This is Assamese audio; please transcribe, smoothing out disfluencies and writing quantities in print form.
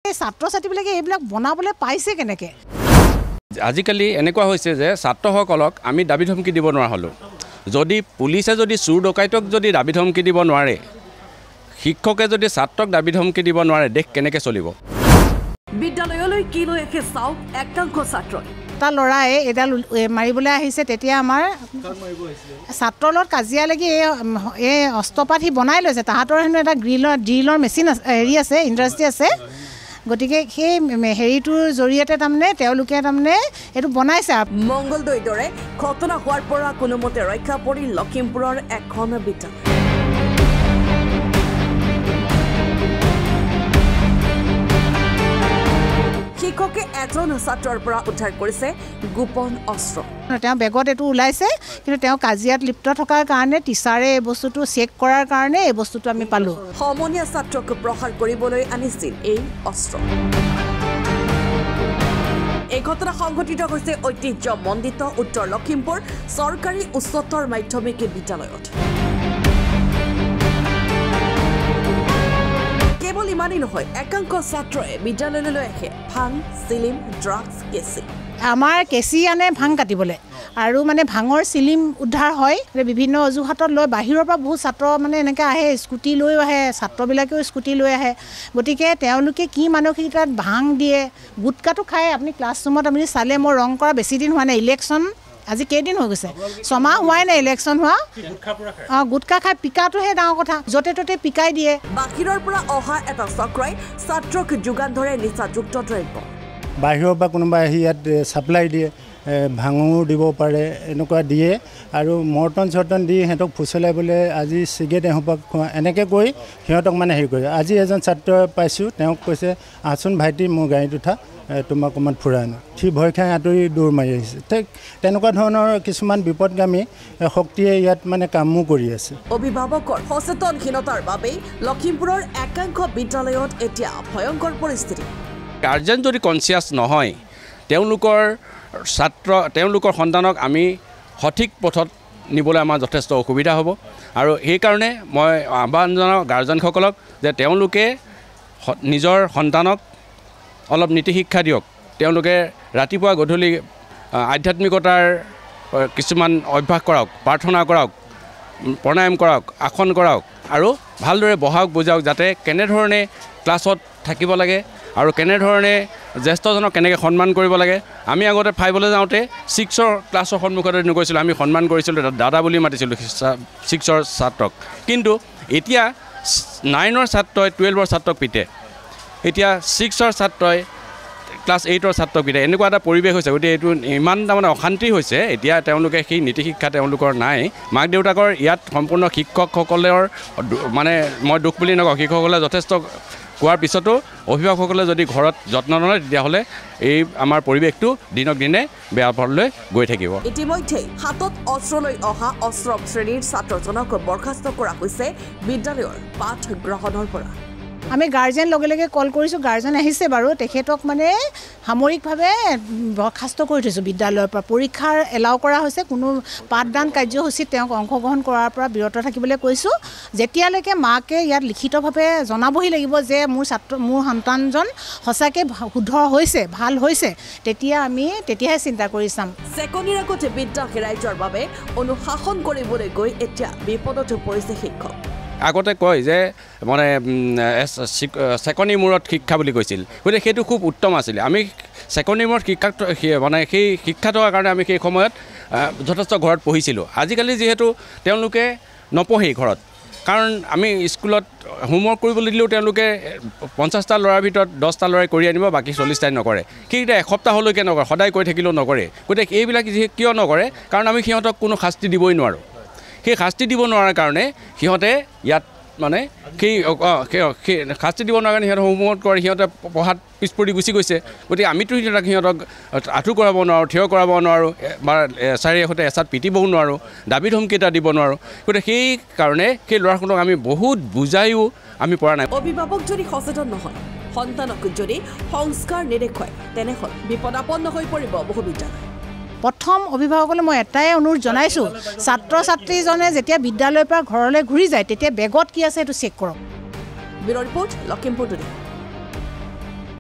ছাত্ৰ ছাত্ৰীবিলাকে এইবিলাক বনাবলৈ পাইছে কেনেকৈ? আজিকালি এনেকুৱা হৈছে যে ছাত্ৰসকলক আমি দাবী ধমকি দিব নোৱাৰা হ'লোঁ। যদি পুলিচে যদি চুৰ ডকাইতক যদি দাবী ধমকি দিব নোৱাৰে, শিক্ষকে যদি ছাত্ৰক দাবী ধমকি দিব নোৱাৰে, দেশ কেনেকৈ চলিব? বিদ্যালয়লৈ কি লৈ আহে চাওক একাংশ ছাত্ৰই। এটা ল'ৰাই এডাল মাৰিবলৈ আহিছে, তেতিয়া আমাৰ ছাত্ৰৰ লগত কাজিয়া লাগি এই অস্ত্ৰপাত সি বনাই লৈছে। তাহাঁতৰ হেনো এটা ড্ৰিলৰ মেচিন হেৰি আছে, ইণ্ডাষ্ট্ৰি আছে। গতিকে সেই হেৰিটোৰ জৰিয়তে তাৰমানে তেওঁলোকে তাৰমানে এইটো বনাইছে। মংগলদৈৰ দৰে ঘটনা হোৱাৰ পৰা কোনোমতে ৰক্ষা পৰিল লখিমপুৰৰ এখন বিদ্যালয়। শিক্ষকে এজন ছাত্ৰৰ পৰা উদ্ধাৰ কৰিছে গোপন অস্ত্ৰ। তেওঁ বেগত এইটো ওলাইছে, কিন্তু তেওঁ কাজিয়াত লিপ্ত থকাৰ কাৰণে টিচাৰে এই বস্তুটো চেক কৰাৰ কাৰণে এই বস্তুটো আমি পালোঁ। সমনীয়া ছাত্ৰক প্ৰহাৰ কৰিবলৈ আনিছিল এই অস্ত্ৰ। এই ঘটনা সংঘটিত হৈছে ঐতিহ্যমণ্ডিত উত্তৰ লখিমপুৰ চৰকাৰী উচ্চতৰ মাধ্যমিক বিদ্যালয়ত। কেৱল ইমানেই নহয়, একাংশ ছাত্ৰই বিদ্যালয়লৈ আহে ভাং, চিলিম, ড্ৰাগছ, কেঁচি। আমাৰ কেঁচি আনে ভাং কাটিবলৈ, আৰু মানে ভাঙৰ চিলিম উদ্ধাৰ হয় বিভিন্ন অজুহাতত লৈ। বাহিৰৰ পৰা বহুত ছাত্ৰ মানে এনেকৈ আহে, স্কুটি লৈও আহে, ছাত্ৰবিলাকেও স্কুটি লৈ আহে। গতিকে তেওঁলোকে কি মানসিকতাত ভাং দিয়ে, গুটকাটো খায়। আপুনি ক্লাছৰুমত আপুনি চালে, মোৰ ৰং কৰা বেছি দিন হোৱা নাই, ইলেকশ্যন আজি কেইদিন হৈ গৈছে, ছমাহ হোৱাই নাই ইলেকশ্যন হোৱা। গুটকা খাই পিকাটোহে ডাঙৰ কথা, য'তে ত'তে পিকাই দিয়ে। বাহিৰৰ পৰা অহা এটা চক্ৰই ছাত্ৰক যোগান ধৰে নিচাযুক্ত দ্ৰব্য। বাহিৰৰ পৰা কোনোবা আহি ইয়াত ছাপ্লাই দিয়ে, ভাঙো দিব পাৰে, এনেকুৱা দিয়ে। আৰু মৰ্টন চৰ্টন দি সিহঁতক ফুচলাবলৈ আজি চিগেট এসোপা খোৱা, এনেকৈ কৈ সিহঁতক মানে হেৰি কৰে। আজি এজন ছাত্ৰ পাইছোঁ, তেওঁক কৈছে আহচোন ভাইটি, মোৰ গাড়ীত উঠা, তোমাক অকণমান ফুৰাই আনো। সি ভয় খাই আঁতৰি দৌৰ মাৰি আহিছে। ঠিক তেনেকুৱা ধৰণৰ কিছুমান বিপদগামী শক্তিয়ে ইয়াত মানে কামো কৰি আছে। অভিভাৱকৰ সচেতনশীলতাৰ বাবেই লখিমপুৰৰ একাংশ বিদ্যালয়ত এতিয়া ভয়ংকৰ পৰিস্থিতি। গাৰ্জেন যদি কনচিয়াছ নহয়, তেওঁলোকৰ সন্তানক আমি সঠিক পথত নিবলৈ আমাৰ যথেষ্ট অসুবিধা হ'ব। আৰু সেইকাৰণে মই আহ্বান জনাওঁ গাৰ্জেনসকলক যে তেওঁলোকে নিজৰ সন্তানক অলপ নীতি শিক্ষা দিয়ক। তেওঁলোকে ৰাতিপুৱা গধূলি আধ্যাত্মিকতাৰ কিছুমান অভ্যাস কৰাওক, প্ৰাৰ্থনা কৰাওক, প্ৰণায়াম কৰাওক, আসন কৰাওক, আৰু ভালদৰে বহাওক, বুজাওক, যাতে কেনেধৰণে ক্লাছত থাকিব লাগে আৰু কেনেধৰণে জ্যেষ্ঠজনক কেনেকৈ সন্মান কৰিব লাগে। আমি আগতে 5লৈ যাওঁতে 6ৰ ক্লাছৰ সন্মুখতে নকৈছিলোঁ, আমি সন্মান কৰিছিলোঁ, দাদা বুলি মাতিছিলোঁ 6ৰ ছাত্ৰক। কিন্তু এতিয়া 9ৰ ছাত্ৰই 12ৰ ছাত্ৰক পিতে, এতিয়া 6ৰ ছাত্ৰই ক্লাছ 8ৰ ছাত্ৰক পিতে। এনেকুৱা এটা পৰিৱেশ হৈছে। গতিকে এইটো ইমান তাৰমানে অশান্তি হৈছে। এতিয়া তেওঁলোকে সেই নীতি শিক্ষা তেওঁলোকৰ নাই। মাক দেউতাকৰ ইয়াত সম্পূৰ্ণ শিক্ষকসকলৰ মানে মই দুখ বুলি নকওঁ, শিক্ষকসকলে যথেষ্ট কোৱাৰ পিছতো অভিভাৱকসকলে যদি ঘৰত যত্ন নলয়, তেতিয়াহ'লে এই আমাৰ পৰিৱেশটো দিনক দিনে বেয়া পথলৈ গৈ থাকিব। ইতিমধ্যে হাতত অস্ত্ৰ লৈ অহা অষ্টম শ্ৰেণীৰ ছাত্ৰজনক বৰ্খাস্ত কৰা হৈছে বিদ্যালয়ৰ পাঠ গ্ৰহণৰ পৰা। আমি গাৰ্জেন লগে লগে কল কৰিছোঁ, গাৰ্জেন আহিছে বাৰু। তেখেতক মানে সামৰিকভাৱে বৰ্খাস্ত কৰি থৈছোঁ বিদ্যালয়ৰ পৰা। পৰীক্ষাৰ এলাউ কৰা হৈছে, কোনো পাঠদান কাৰ্যসূচীত তেওঁক অংশগ্ৰহণ কৰাৰ পৰা বিৰত থাকিবলৈ কৈছোঁ। যেতিয়ালৈকে মাকে ইয়াত লিখিতভাৱে জনাবহি লাগিব যে মোৰ সন্তানজন সঁচাকৈ শুদ্ধ হৈছে, ভাল হৈছে, তেতিয়াহে চিন্তা কৰি চাম। চেকনিৰ আগতে বিদ্যা হেৰাই যোৱাৰ বাবে অনুশাসন কৰিবলৈ গৈ এতিয়া বিপদত পৰিছে শিক্ষক। আগতে কয় যে মানে চেকনি মূৰত শিক্ষা বুলি কৈছিল। গতিকে সেইটো খুব উত্তম আছিলে। আমি চেকনি মূৰত শিক্ষা মানে সেই শিক্ষা থকাৰ কাৰণে আমি সেই সময়ত যথেষ্ট ঘৰত পঢ়িছিলোঁ। আজিকালি যিহেতু তেওঁলোকে নপঢ়েই ঘৰত, কাৰণ আমি স্কুলত হোমৱৰ্ক কৰিবলৈ দিলেও তেওঁলোকে 50টা ল'ৰাৰ ভিতৰত 10টা ল'ৰাই কৰি আনিব, বাকী 40টাই নকৰে। সেইকেইটা এসপ্তাহলৈকে নকৰে, সদায় কৈ থাকিলেও নকৰে। গতিকে এইবিলাক কিয় নকৰে? কাৰণ আমি সিহঁতক কোনো শাস্তি দিবই নোৱাৰোঁ। সেই শাস্তি দিব নোৱাৰাৰ কাৰণে সিহঁতে ইয়াত মানে সেই শাস্তি দিব নোৱাৰা কাৰণে সিহঁতে হোমৱৰ্ক কৰে, সিহঁতে পঢ়াত পিছ পৰি গুচি গৈছে। গতিকে আমিতো সিহঁতক আঁঠু কৰাব নোৱাৰোঁ, থিয় কৰাব নোৱাৰোঁ, বা এচাৰিৰ সৈতে এচাত পিটিবও নোৱাৰোঁ, দাবী ধমকি এটা দিব নোৱাৰোঁ। গতিকে সেইকাৰণে সেই ল'ৰাসকলক আমি বহুত বুজায়ো আমি পৰা নাই। অভিভাৱক যদি সচেতন নহয়, সন্তানক যদি সংস্কাৰ নেদেখুৱায়, তেনেহ'লে বিপদাপন্ন হৈ পৰিব বহু বিদ্যালয়। প্ৰথম অভিভাৱকলৈ মই এটাই অনুৰোধ জনাইছোঁ, ছাত্ৰ ছাত্ৰীজনে যেতিয়া বিদ্যালয়ৰ পৰা ঘৰলৈ ঘূৰি যায়, তেতিয়া বেগত কি আছে সেইটো চেক কৰক। Bureau' report, Lakhimpur today.